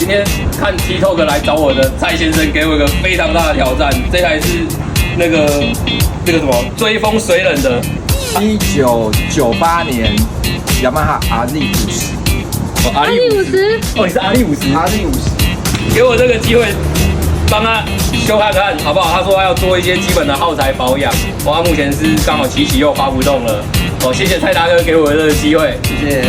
今天看 TikTok 来找我的蔡先生，给我一个非常大的挑战。这台是那个什么追风水冷的1998年雅马哈 RZ50。阿力50哦，你是阿力50，给我这个机会帮他修看看好不好？他说他要做一些基本的耗材保养，他目前是刚好骑又发不动了。哦，谢谢蔡大哥给我这个机会，谢谢。